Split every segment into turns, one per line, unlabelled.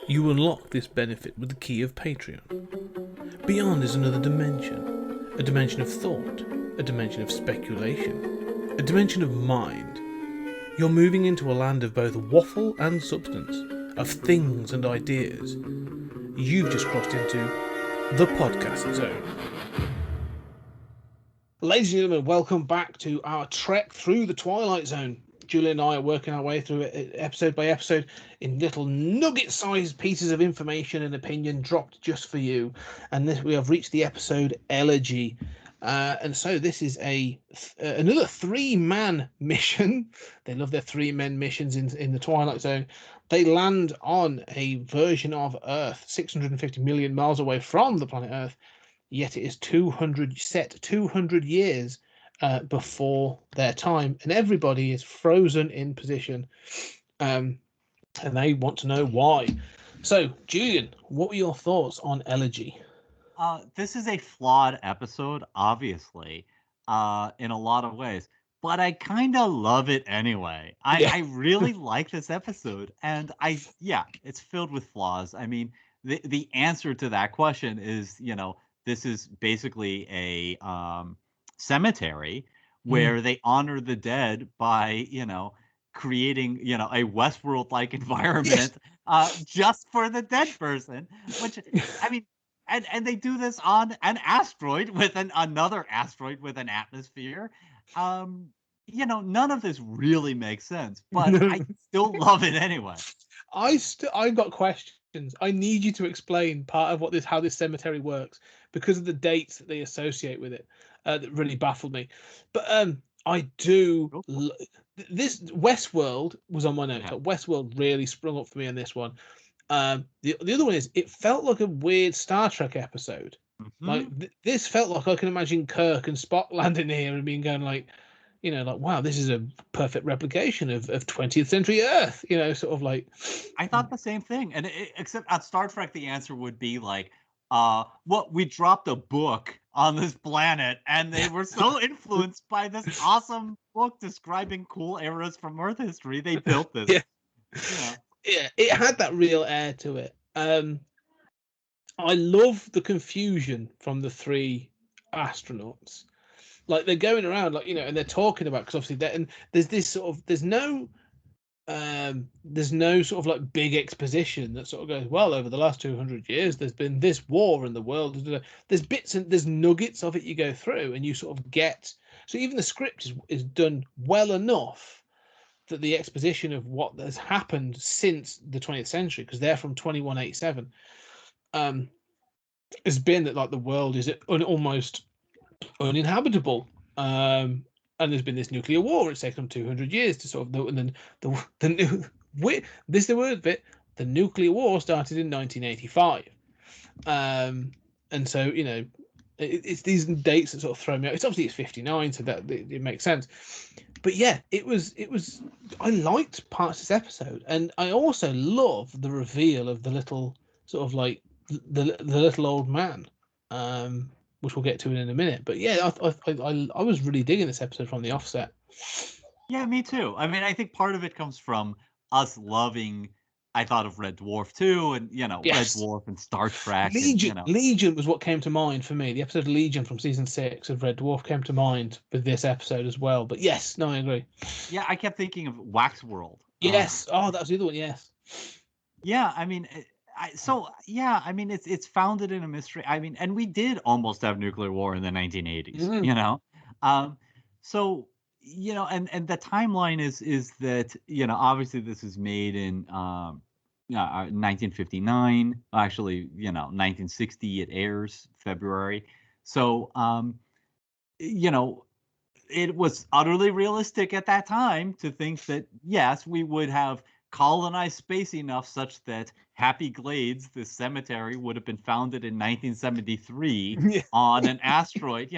You unlock this benefit with the key of Patreon. Beyond is another dimension. A dimension of thought. A dimension of speculation. A dimension of mind. You're moving into a land of both waffle and substance. Of things and ideas. You've just crossed into the podcast zone. Ladies and gentlemen, welcome back to our trek through the Twilight Zone. Julian and I are working our way through it episode by episode in little nugget-sized pieces of information and opinion dropped just for you. And we have reached the episode Elegy. And so this is another three-man mission. They love their three-man missions in the Twilight Zone. They land on a version of Earth 650 million miles away from the planet Earth, yet it is 200 years before their time, and everybody is frozen in position, and they want to know why. So, Julian, what were your thoughts on Elegy?
This is a flawed episode, obviously, in a lot of ways, but I kind of love it anyway. I really like this episode, and it's filled with flaws. I mean, the answer to that question is, this is basically a cemetery where they honor the dead by, creating, a Westworld-like environment just for the dead person, which, I mean, and they do this on an asteroid with another asteroid with an atmosphere. None of this really makes sense, but I still love it anyway.
I've got questions. I need you to explain part of how this cemetery works, because of the dates that they associate with it. That really baffled me. But I do. This Westworld was on my notes.
Yeah.
Westworld really sprung up for me on this one. The other one is, it felt like a weird Star Trek episode.
Mm-hmm.
Like this felt like, I can imagine Kirk and Spock landing here and being going like, wow, this is a perfect replication of 20th century Earth. Sort of like.
I thought the same thing, and except at Star Trek, the answer would be like, we dropped a book on this planet, and they were so influenced by this awesome book describing cool eras from Earth history, they built this.
Yeah, it had that real air to it. I love the confusion from the three astronauts. Like, they're going around, like, and they're talking about, because obviously and there's this sort of, there's no sort of like big exposition that sort of goes, well, over the last 200 years there's been this war in the world. There's bits and there's nuggets of it you go through, and you sort of get, so even the script is done well enough that the exposition of what has happened since the 20th century, because they're from 2187, has been that, like, the world is almost uninhabitable, and there's been this nuclear war. It's taken them 200 years to sort of, and then the new this the word bit. The nuclear war started in 1985, and so it's these dates that sort of throw me out. It's obviously it's 59, so that it makes sense. But yeah, it was. I liked parts of this episode, and I also love the reveal of the little sort of like the little old man, which we'll get to in a minute. But yeah, I was really digging this episode from the offset.
Yeah, me too. I mean, I think part of it comes from us loving. I thought of Red Dwarf too, and Red Dwarf and Star Trek.
Legion was what came to mind for me. The episode Legion from season 6 of Red Dwarf came to mind with this episode as well. But yes, no, I agree.
Yeah, I kept thinking of Waxworld.
Yes. That was the other one. Yes.
Yeah, I mean, it's founded in a mystery. I mean, and we did almost have nuclear war in the 1980s. So and the timeline is that obviously this is made in 1959. Actually, 1960 it airs February. So it was utterly realistic at that time to think that yes, we would have colonized space enough such that Happy Glades, this cemetery, would have been founded in 1973 on an asteroid.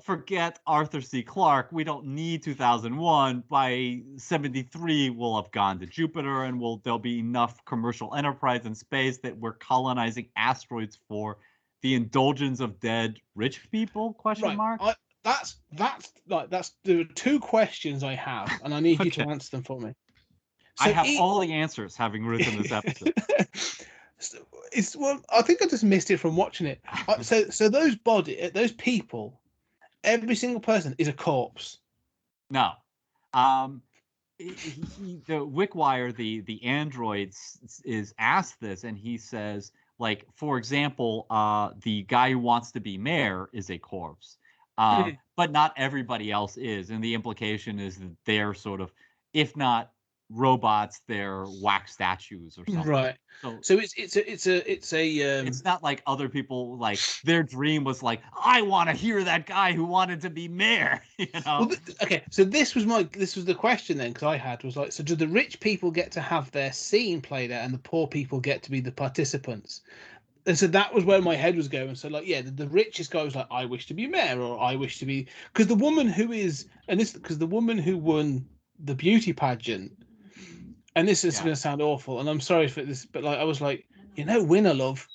Forget Arthur C. Clarke. We don't need 2001. By 73, we'll have gone to Jupiter, and there'll be enough commercial enterprise in space that we're colonizing asteroids for the indulgence of dead rich people? Question mark.
There are two questions I have, and I need you to answer them for me.
I have all the answers, having written this episode.
I think I just missed it from watching it. So those people, every single person is a corpse.
No. The Wickwire, the android, is asked this, and he says, like, for example, the guy who wants to be mayor is a corpse, but not everybody else is, and the implication is that they're sort of, if not robots, they're wax statues or something.
Right. So it's
not like other people, like their dream was like, I want to hear that guy who wanted to be mayor. You know.
Well, okay. So this was the question then, because I had was like, so do the rich people get to have their scene played out, and the poor people get to be the participants? And so that was where my head was going. So like, yeah, the richest guy was like, I wish to be mayor, or I wish to be, because the woman who won the beauty pageant. And this is going to sound awful, and I'm sorry for this, but like I was like, winner, love.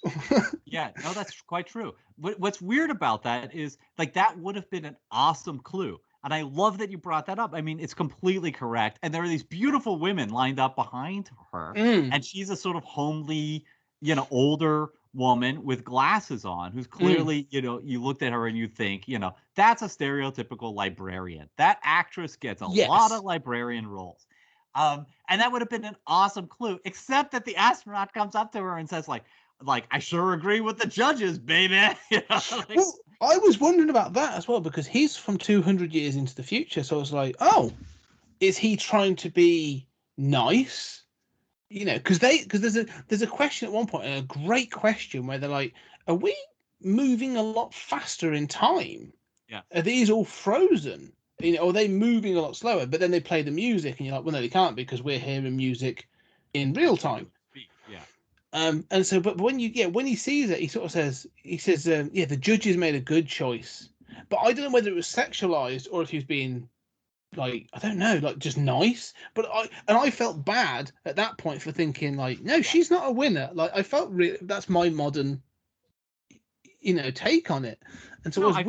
Yeah, no, that's quite true. What's weird about that is, like, that would have been an awesome clue. And I love that you brought that up. I mean, it's completely correct. And there are these beautiful women lined up behind her. And she's a sort of homely, older woman with glasses on, who's clearly, you looked at her and you think, that's a stereotypical librarian. That actress gets a lot of librarian roles. And that would have been an awesome clue, except that the astronaut comes up to her and says, like, I sure agree with the judges, baby.
Well, I was wondering about that as well, because he's from 200 years into the future. So I was like, oh, is he trying to be nice? Because there's a question at one point, a great question, where they're like, are we moving a lot faster in time?
Yeah.
Are these all frozen? Are they moving a lot slower? But then they play the music, and you're like, well, no, they can't, because we're hearing music in real time.
Yeah.
And so, but when he sees it, he says, the judges made a good choice. But I don't know whether it was sexualized or if he was being, like, I don't know, like, just nice. But I felt bad at that point for thinking, like, no, she's not a winner. Like, I felt that's my modern, take on it. And so
I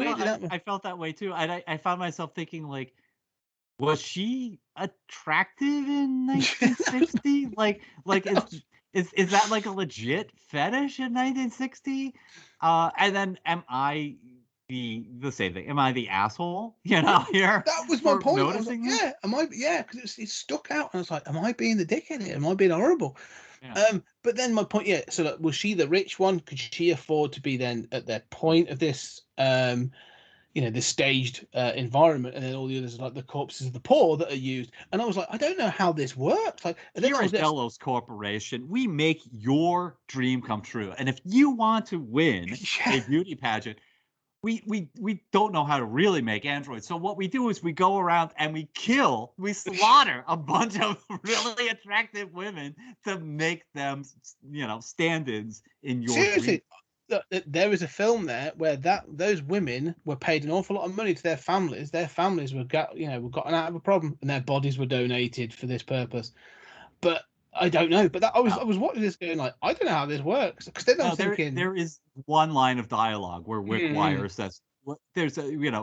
felt that way too. I found myself thinking, like, was she attractive in 1960? like is that like a legit fetish in 1960? And then am I the same thing? Am I the asshole? Here
that was my point.
Noticing
because it stuck out, and I was like, am I being the dickhead here? Am I being horrible? Yeah. But then my point, so like, was she the rich one? Could she afford to be then at that point of this, this staged environment, and then all the others are like the corpses of the poor that are used? And I was like, I don't know how this works. Like,
here at Delos Corporation, we make your dream come true. And if you want to win a beauty pageant, we don't know how to really make androids. So what we do is we go around and we slaughter a bunch of really attractive women to make them, stand-ins in your
seriously. Look, there is a film there where those women were paid an awful lot of money to their families. Their families were gotten out of a problem, and their bodies were donated for this purpose. But I don't know. But I was watching this going like, I don't know how this works, because then I'm thinking
there is one line of dialogue where Wickwire says, "There's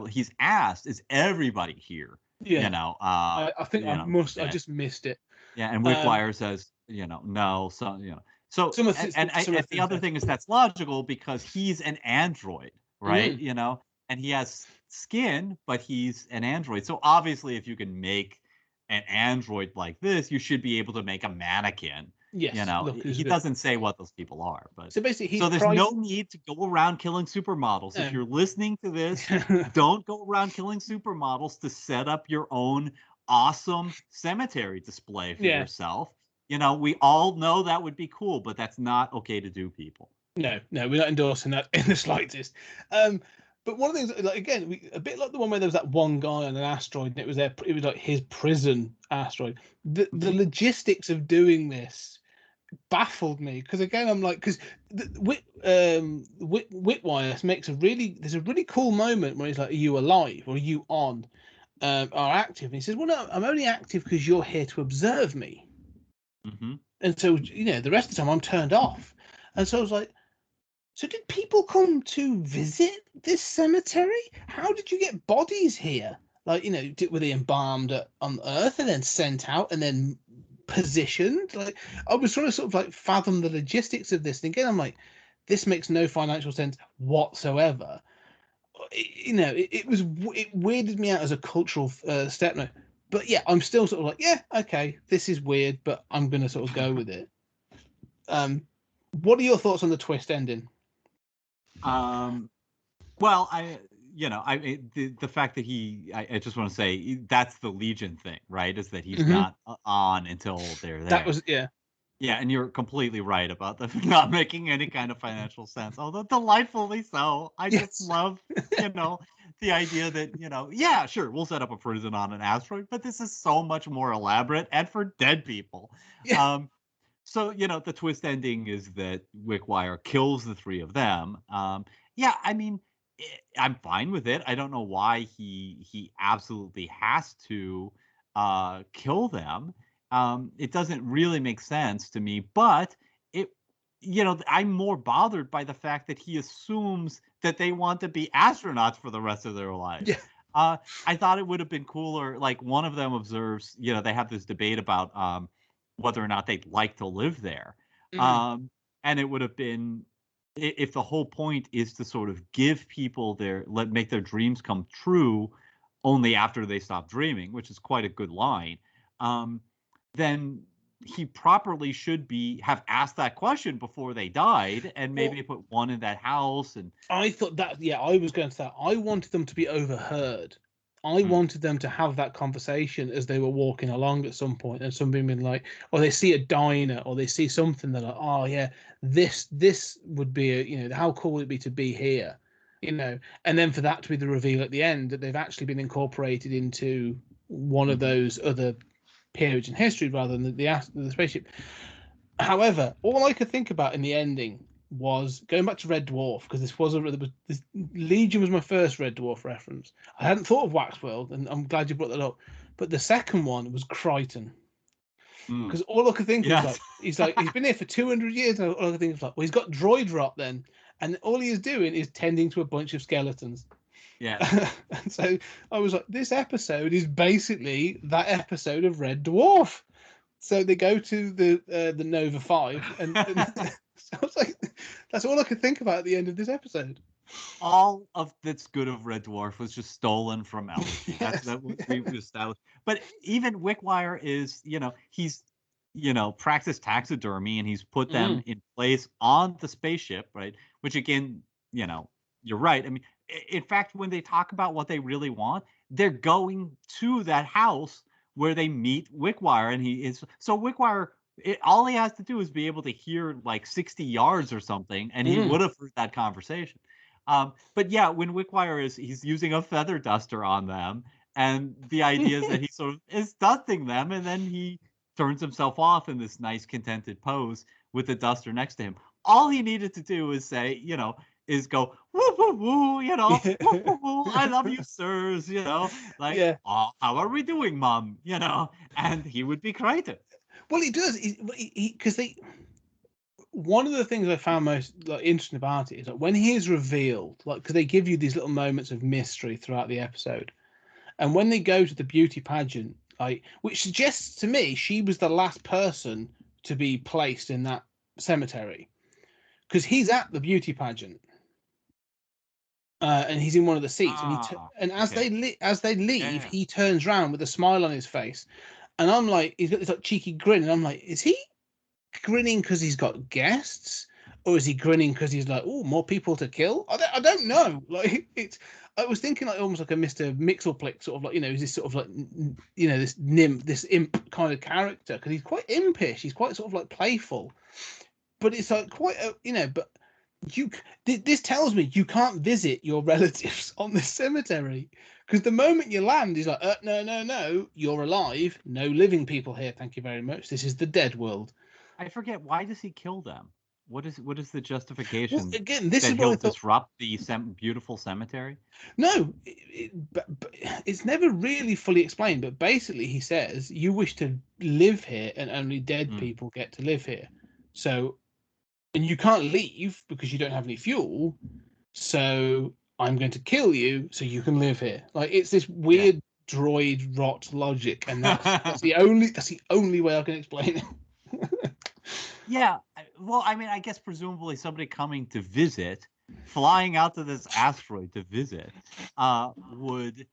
he's asked, is everybody here?"
Yeah. I think I just missed it.
Yeah, and Wickwire says, no, so So, the other thing is that's logical, because he's an android, right? And he has skin, but he's an android. So obviously, if you can make an android like this, you should be able to make a mannequin.
Yes.
He doesn't say what those people are, but
so basically,
there's no need to go around killing supermodels. If you're listening to this, don't go around killing supermodels to set up your own awesome cemetery display for yourself. We all know that would be cool, but that's not okay to do, people.
No, we're not endorsing that in the slightest. But one of the things, like, again, a bit like the one where there was that one guy on an asteroid, and it was like his prison asteroid. The logistics of doing this baffled me, because again, I'm like, because Witwire makes there's a really cool moment where he's like, are you alive, or are you on, are active? And he says, well, no, I'm only active because you're here to observe me.
Mm-hmm.
And so, the rest of the time I'm turned off. And so I was like, so did people come to visit this cemetery? How did you get bodies here? Like, were they embalmed on Earth and then sent out and then positioned. Like, I was trying to sort of like fathom the logistics of this. And again, I'm like, this makes no financial sense whatsoever. It weirded me out as a cultural step. No, but yeah, I'm still sort of like, yeah, okay, this is weird, but I'm gonna sort of go with it. What are your thoughts on the twist ending?
Well, the fact that I just want to say that's the Legion thing, right? Is that he's not on until they're there.
That was, yeah.
Yeah, and you're completely right about them not making any kind of financial sense, although delightfully so. I just love, the idea that, yeah, sure, we'll set up a prison on an asteroid, but this is so much more elaborate and for dead people.
Yeah.
So, the twist ending is that Wickwire kills the three of them. Yeah, I mean, I'm fine with it. I don't know why he absolutely has to kill them. It doesn't really make sense to me, but I'm more bothered by the fact that he assumes that they want to be astronauts for the rest of their lives.
Yeah.
I thought it would have been cooler. Like one of them observes, they have this debate about whether or not they'd like to live there. And it would have been, if the whole point is to sort of give people make their dreams come true only after they stop dreaming, which is quite a good line. Then he properly should have asked that question before they died, and maybe put one in that house. And
I thought that, yeah, I was going to say, I wanted them to be overheard. I wanted them to have that conversation as they were walking along at some point, and somebody being like, or they see a diner, or they see something, they're like, oh yeah, this would be how cool would it be to be here, and then for that to be the reveal at the end that they've actually been incorporated into one of those other periods in history rather than the spaceship. However, all I could think about in the ending was going back to Red Dwarf, because this Legion was my first Red Dwarf reference. I hadn't thought of Waxworld, and I'm glad you brought that up. But the second one was Crichton, because all I could think of was like he's been here for 200 years, and all I could think of well, he's got droid rot then, and all he is doing is tending to a bunch of skeletons.
Yeah.
And so I was like, this episode is basically that episode of Red Dwarf. So they go to the Nova 5, and so I was like, that's all I could think about at the end of this episode.
All of that's good of Red Dwarf was just stolen from Elegy.
Yes.
That we established. But even Wickwire is, he's, practiced taxidermy, and he's put them in place on the spaceship, right? Which again, you're right. I mean, in fact, when they talk about what they really want, they're going to that house where they meet Wickwire, and Wickwire. All he has to do is be able to hear like 60 yards or something, and he would have heard that conversation. But yeah, when Wickwire he's using a feather duster on them, and the idea is that he sort of is dusting them, and then he turns himself off in this nice contented pose with the duster next to him. All he needed to do is say, is go woo woo woo, woo woo woo, I love you, sirs, like, oh, how are we doing, Mom? And he would be Crichton.
Well, he does, because one of the things I found most interesting about it is that when he is revealed, because they give you these little moments of mystery throughout the episode, and when they go to the beauty pageant, which suggests to me she was the last person to be placed in that cemetery, because he's at the beauty pageant. And he's in one of the seats, and as they leave, he turns around with a smile on his face, and I'm like, he's got this cheeky grin, and I'm like, is he grinning because he's got guests, or is he grinning because he's like, oh, more people to kill? I don't know. Like, I was thinking like almost like a Mr. Mixelplick sort of like, is this sort of like, this nymph, this imp kind of character, because he's quite impish, he's quite sort of like playful, but it's like quite but. This tells me you can't visit your relatives on the cemetery, because the moment you land, he's like, no, you're alive. No living people here. Thank you very much. This is the dead world.
I forget, why does he kill them? What is the justification?
Well, again, this
that
is
he'll disrupt the beautiful cemetery.
No, but it's never really fully explained. But basically, he says you wish to live here, and only dead people get to live here. So. And you can't leave because you don't have any fuel, so I'm going to kill you so you can live here. Like, it's this weird droid rot logic, and that's the only way I can explain it.
Yeah, well, I mean, I guess presumably somebody coming to visit, flying out to this asteroid to visit, would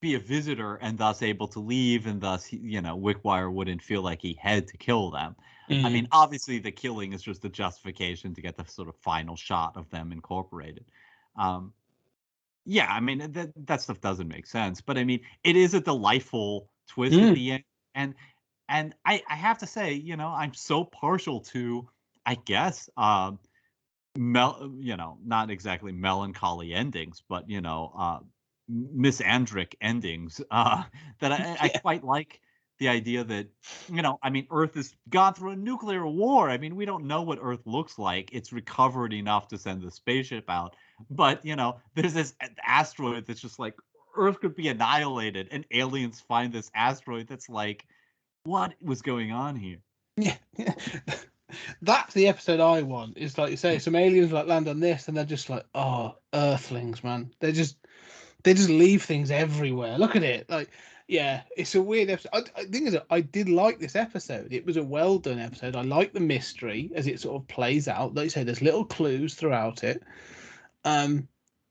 be a visitor and thus able to leave, and thus, Wickwire wouldn't feel like he had to kill them. I mean, obviously the killing is just a justification to get the sort of final shot of them incorporated. Yeah, I mean, that stuff doesn't make sense, but I mean, it is a delightful twist at the end, and I have to say, I'm so partial to, I guess, not exactly melancholy endings, but misandric endings, that I quite like the idea that, I mean, Earth has gone through a nuclear war. I mean, we don't know what Earth looks like. It's recovered enough to send the spaceship out. But, there's this asteroid that's just like, Earth could be annihilated, and aliens find this asteroid that's like, what was going on here?
Yeah. That's the episode I want. It's like you say, some aliens like land on this, and they're just like, oh, Earthlings, man. They just leave things everywhere. Look at it. Like, yeah, it's a weird episode. I think I did like this episode. It was a well done episode. I like the mystery as it sort of plays out. Like you say, there's little clues throughout it.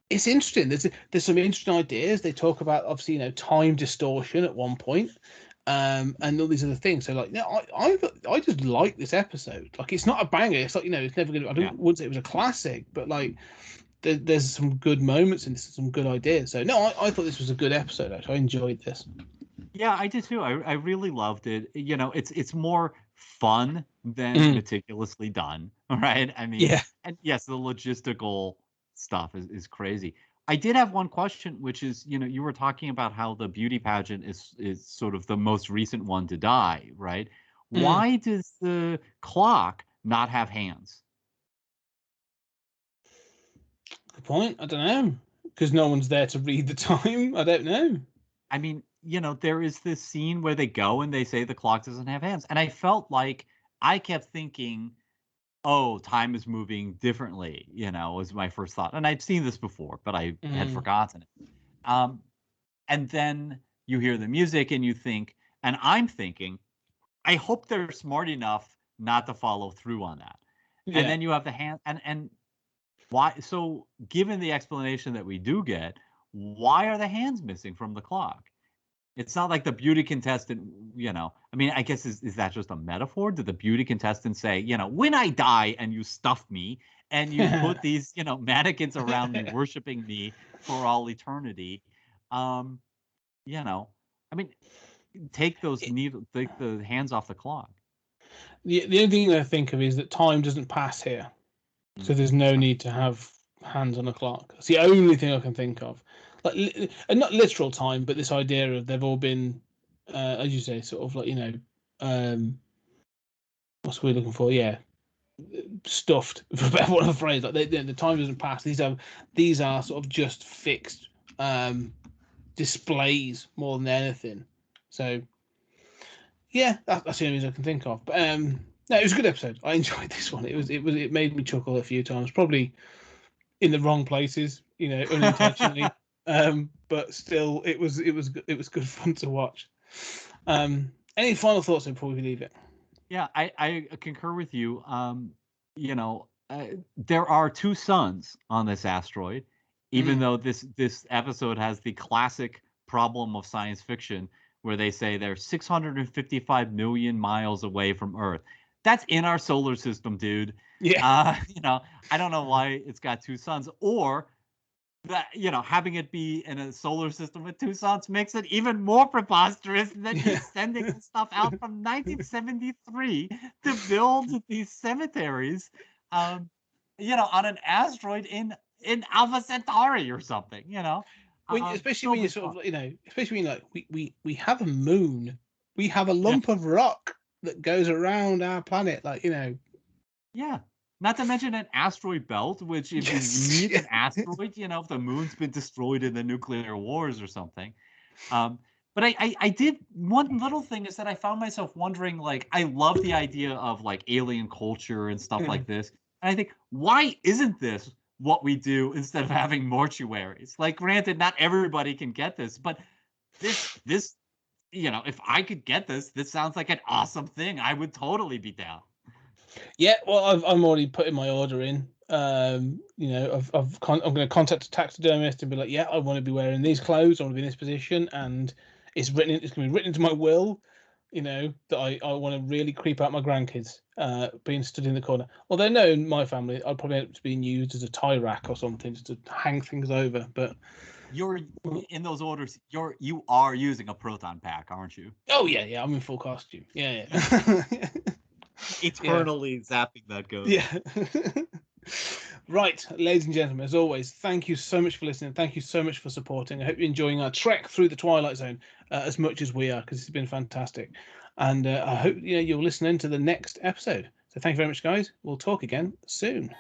It's interesting. There's some interesting ideas. They talk about, obviously, time distortion at one point. And all these other things. So, like, I just like this episode. Like, it's not a banger. It's like, it's never gonna. Wouldn't say it was a classic, but like, there's some good moments and some good ideas. So, no, I thought this was a good episode. Actually, I enjoyed this.
Yeah, I did too. I really loved it. It's more fun than meticulously done, right? I mean,
yeah.
And yes, the logistical stuff is crazy. I did have one question, which is, you were talking about how the beauty pageant is sort of the most recent one to die, right? Why does the clock not have hands?
Good point. I don't know. Because no one's there to read the time. I don't know.
I mean, there is this scene where they go and they say the clock doesn't have hands. And I felt like I kept thinking, oh, time is moving differently, was my first thought. And I'd seen this before, but I had forgotten it. And then you hear the music and you think, and I'm thinking, I hope they're smart enough not to follow through on that. Yeah. And then you have the hand, and why? So given the explanation that we do get, why are the hands missing from the clock? It's not like the beauty contestant, I mean, I guess, is that just a metaphor? Did the beauty contestant say, when I die and you stuff me and you put these, mannequins around me, worshiping me for all eternity, I mean, take the hands off the clock.
The only thing I think of is that time doesn't pass here. So there's no need to have hands on a clock. It's the only thing I can think of. Like, and not literal time, but this idea of they've all been, as you say, sort of like, what's we looking for? Yeah, stuffed, for better one of the phrase. Like the time doesn't pass. These are sort of just fixed displays more than anything. So yeah, that's the only reason I can think of. But no, it was a good episode. I enjoyed this one. It made me chuckle a few times, probably in the wrong places, unintentionally. But still, it was good fun to watch. Any final thoughts before we leave it?
Yeah, I concur with you. There are two suns on this asteroid, even though this episode has the classic problem of science fiction where they say they're 655 million miles away from Earth. That's in our solar system, dude.
Yeah.
I don't know why it's got two suns, or that, having it be in a solar system with two suns makes it even more preposterous than just sending stuff out from 1973 to build these cemeteries, on an asteroid in Alpha Centauri or something,
especially when you sort of, especially when we have a moon, we have a lump of rock that goes around our planet,
Yeah. Not to mention an asteroid belt, which if you need an asteroid, if the moon's been destroyed in the nuclear wars or something. But I did, one little thing is that I found myself wondering, like, I love the idea of like alien culture and stuff like this. And I think, why isn't this what we do instead of having mortuaries? Like, granted, not everybody can get this, but this, if I could get this sounds like an awesome thing. I would totally be down.
Yeah, well, I'm already putting my order in. I'm going to contact a taxidermist and be like, yeah, I want to be wearing these clothes, I want to be in this position, and it's going to be written into my will, that I want to really creep out my grandkids, being stood in the corner. Although no, in my family, I'd probably end up being used as a tie rack or something just to hang things over. But
you're in those orders. You are using a proton pack, aren't you?
Oh yeah, I'm in full costume. Yeah.
Eternally zapping that ghost.
Yeah. Right, ladies and gentlemen, as always, thank you so much for listening. Thank you so much for supporting. I hope you're enjoying our trek through the Twilight Zone as much as we are, because it's been fantastic. And I hope you'll listen in to the next episode. So thank you very much, guys. We'll talk again soon.